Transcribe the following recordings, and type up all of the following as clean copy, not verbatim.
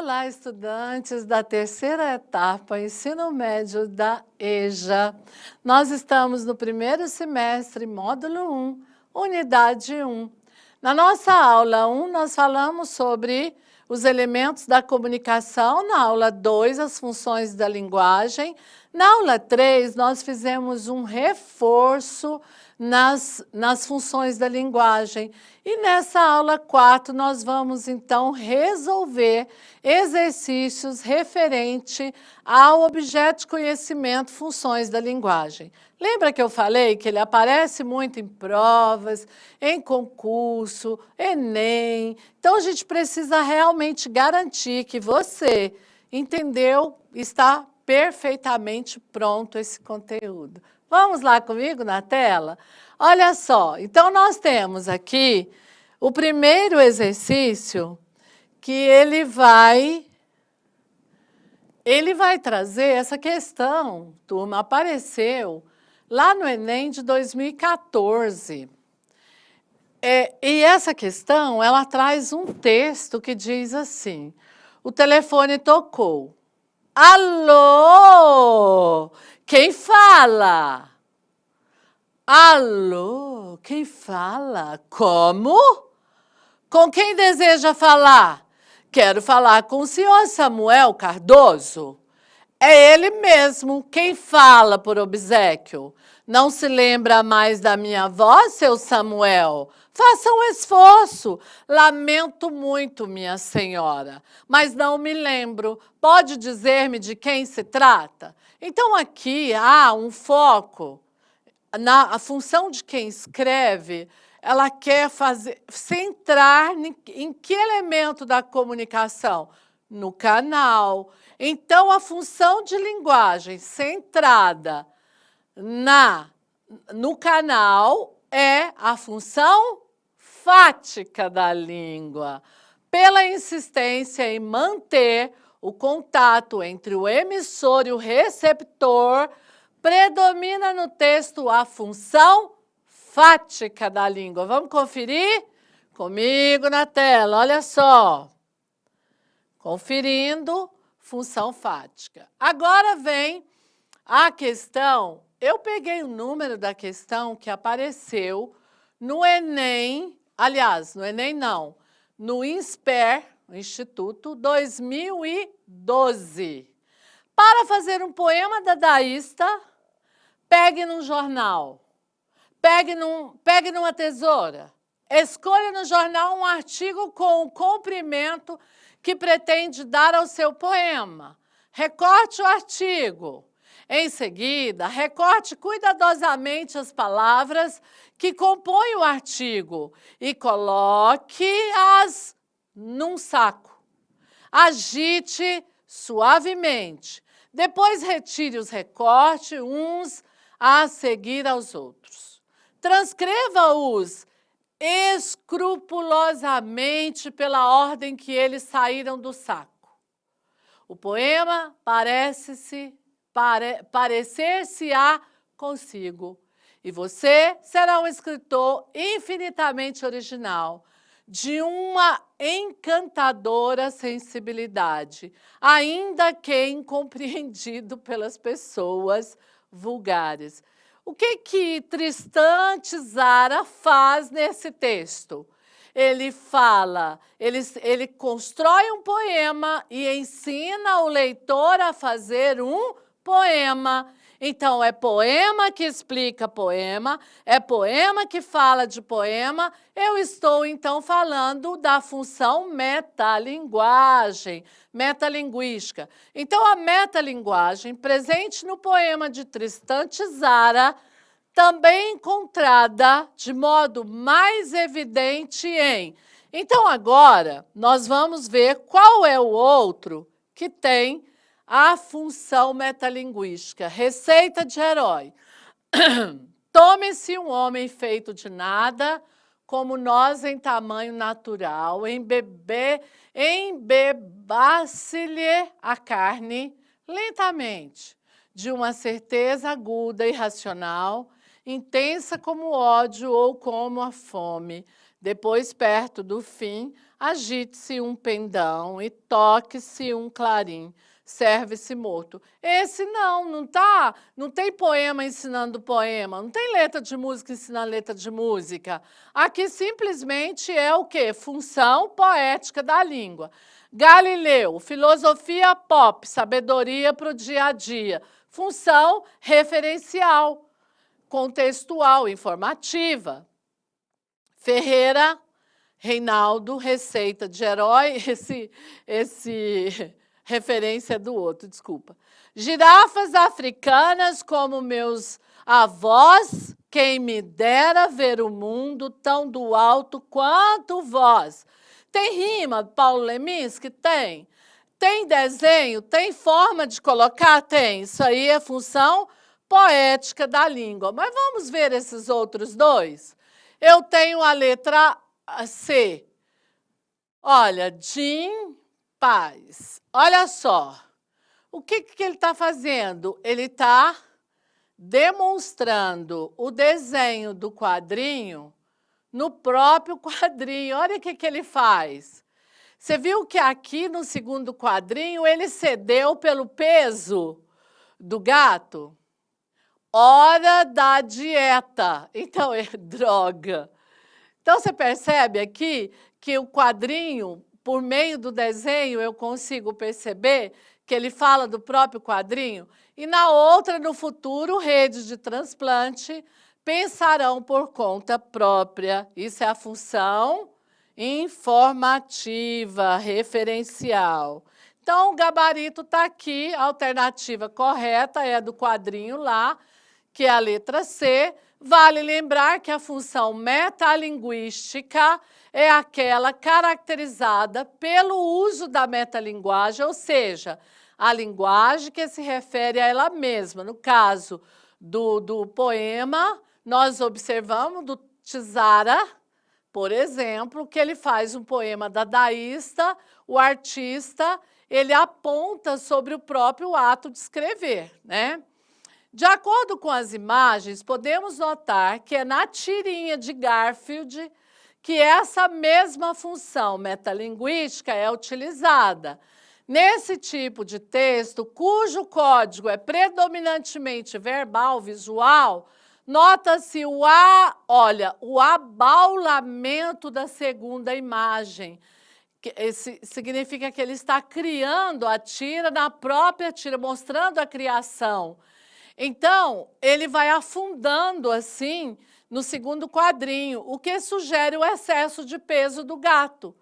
Olá, estudantes da terceira etapa, ensino médio da EJA. Nós estamos no primeiro semestre, módulo 1, unidade 1. Na nossa aula 1, nós falamos sobre os elementos da comunicação, na aula 2, as funções da linguagem. Na aula 3, nós fizemos um reforço nas funções da linguagem. E nessa aula 4, nós vamos, então, resolver exercícios referente ao objeto de conhecimento, funções da linguagem. Lembra que eu falei que ele aparece muito em provas, em concurso, Enem? Então, a gente precisa realmente garantir que você entendeu, está perfeitamente pronto esse conteúdo. Vamos lá comigo na tela? Olha só, então nós temos aqui o primeiro exercício que ele vai trazer essa questão, turma, apareceu lá no Enem de 2014. E essa questão, ela traz um texto que diz assim: o telefone tocou. Alô? Quem fala? Alô? Quem fala? Como? Com quem deseja falar? Quero falar com o senhor Samuel Cardoso. É ele mesmo. Quem fala por obséquio? Não se lembra mais da minha voz, seu Samuel? Faça um esforço. Lamento muito, minha senhora, mas não me lembro. Pode dizer-me de quem se trata? Então, aqui há um foco. A função de quem escreve, ela quer centrar em que elemento da comunicação? No canal. Então, a função de linguagem centrada no canal é a função fática da língua, pela insistência em manter o contato entre o emissor e o receptor, predomina no texto a função fática da língua. Vamos conferir? Comigo na tela, olha só. Conferindo, função fática. Agora vem a questão. Eu peguei o número da questão que apareceu no Enem, aliás, no Enem não, no INSPER, Instituto 2012. Para fazer um poema dadaísta, pegue num jornal, pegue numa tesoura, escolha no jornal um artigo com o comprimento que pretende dar ao seu poema. Recorte o artigo. Em seguida, recorte cuidadosamente as palavras que compõem o artigo e coloque-as num saco. Agite suavemente. Depois retire os recortes uns a seguir aos outros. Transcreva-os escrupulosamente pela ordem que eles saíram do saco. O poema parecer-se-á consigo, e você será um escritor infinitamente original, de uma encantadora sensibilidade, ainda que incompreendido pelas pessoas vulgares. O que Tristan Tzara faz nesse texto? Ele constrói um poema e ensina o leitor a fazer um poema. Então, é poema que explica poema, é poema que fala de poema. Eu estou, então, falando da função metalinguagem, metalinguística. Então, a metalinguagem, presente no poema de Tristan Tzara, também encontrada de modo mais evidente em... Então, agora, nós vamos ver qual é o outro que tem a função metalinguística. Receita de herói. Tome-se um homem feito de nada, como nós em tamanho natural, embebace-lhe a carne lentamente, de uma certeza aguda e racional, intensa como o ódio ou como a fome, Depois, perto do fim, agite-se um pendão e toque-se um clarim. Serve-se morto. Esse não tá. Não tem poema ensinando poema, não tem letra de música ensinando letra de música. Aqui simplesmente é o quê? Função poética da língua. Galileu, filosofia pop, sabedoria para o dia a dia. Função referencial, contextual, informativa. Ferreira, Reinaldo, receita de herói, esse referência do outro, desculpa. Girafas africanas como meus avós, quem me dera ver o mundo tão do alto quanto vós. Tem rima, Paulo Leminski? Tem. Tem desenho? Tem forma de colocar? Tem. Isso aí é função poética da língua. Mas vamos ver esses outros dois? Eu tenho a letra C. Olha, Jim Paz. Olha só. O que ele está fazendo? Ele está demonstrando o desenho do quadrinho no próprio quadrinho. Olha o que ele faz. Você viu que aqui no segundo quadrinho ele cedeu pelo peso do gato? Hora da dieta. Então, é droga. Então, você percebe aqui que o quadrinho, por meio do desenho, eu consigo perceber que ele fala do próprio quadrinho. E na outra, no futuro, redes de transplante pensarão por conta própria. Isso é a função informativa, referencial. Então, o gabarito está aqui, a alternativa correta é a do quadrinho lá, que é a letra C. Vale lembrar que a função metalinguística é aquela caracterizada pelo uso da metalinguagem, ou seja, a linguagem que se refere a ela mesma. No caso do poema, nós observamos do Tizara, por exemplo, que ele faz um poema dadaísta, o artista, ele aponta sobre o próprio ato de escrever, né? De acordo com as imagens, podemos notar que é na tirinha de Garfield que essa mesma função metalinguística é utilizada. Nesse tipo de texto, cujo código é predominantemente verbal, visual, nota-se o abaulamento da segunda imagem. Esse significa que ele está criando a tira na própria tira, mostrando a criação. Então, ele vai afundando assim no segundo quadrinho, o que sugere o excesso de peso do gato.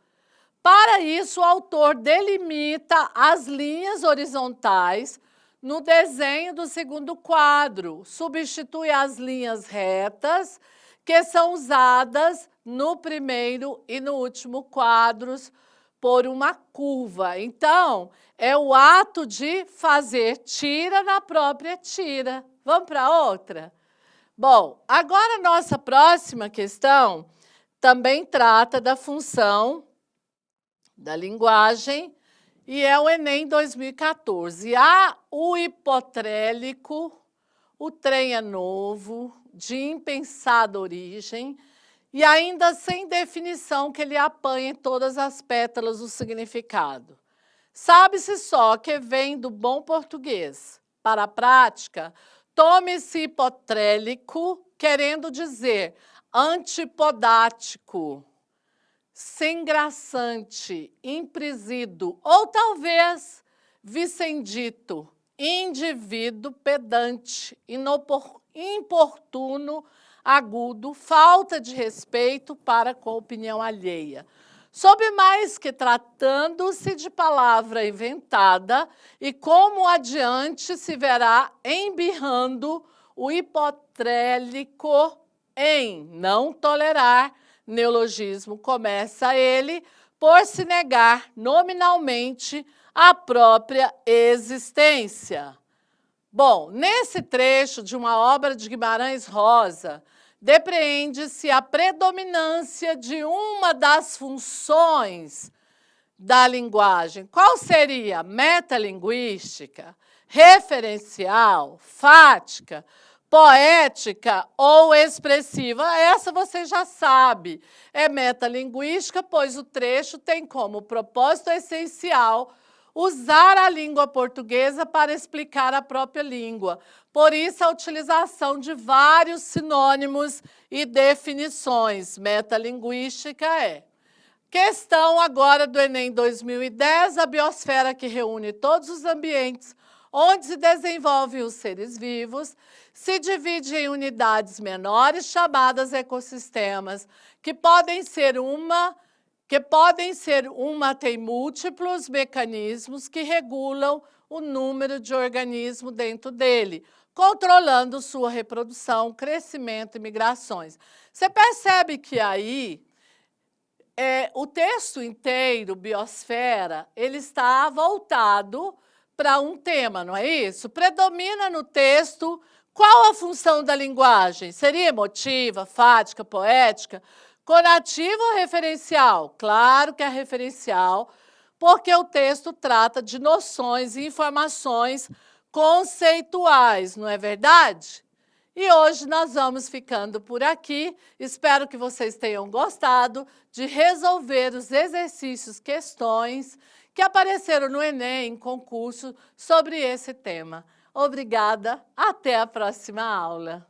Para isso, o autor delimita as linhas horizontais no desenho do segundo quadro, substitui as linhas retas que são usadas no primeiro e no último quadros por uma curva. Então, é o ato de fazer tira na própria tira. Vamos para outra? Bom, agora a nossa próxima questão também trata da função da linguagem e é o Enem 2014. Há o hipotrélico, o trem é novo, de impensada origem, e ainda sem definição que ele apanhe todas as pétalas do significado. Sabe-se só que vem do bom português. Para a prática, tome-se hipotrélico, querendo dizer antipodático, sengraçante, impresido, ou talvez vicendito, indivíduo pedante, importuno, agudo, falta de respeito para com a opinião alheia. Soube mais que tratando-se de palavra inventada e como adiante se verá embirrando o hipotrélico em não tolerar neologismo, começa ele por se negar nominalmente a própria existência. Bom, nesse trecho de uma obra de Guimarães Rosa, depreende-se a predominância de uma das funções da linguagem. Qual seria? Metalinguística, referencial, fática. Poética ou expressiva, essa você já sabe. É metalinguística, pois o trecho tem como propósito essencial usar a língua portuguesa para explicar a própria língua. Por isso, a utilização de vários sinônimos e definições. Metalinguística é. Questão agora do Enem 2010, a biosfera que reúne todos os ambientes onde se desenvolvem os seres vivos, se divide em unidades menores chamadas ecossistemas, que podem ser uma, tem múltiplos mecanismos que regulam o número de organismos dentro dele, controlando sua reprodução, crescimento e migrações. Você percebe que aí o texto inteiro, biosfera, ele está voltado para um tema, não é isso? Predomina no texto qual a função da linguagem? Seria emotiva, fática, poética, conativa ou referencial? Claro que é referencial, porque o texto trata de noções e informações conceituais, não é verdade? E hoje nós vamos ficando por aqui. Espero que vocês tenham gostado de resolver os exercícios, questões que apareceram no Enem, em concurso, sobre esse tema. Obrigada, até a próxima aula.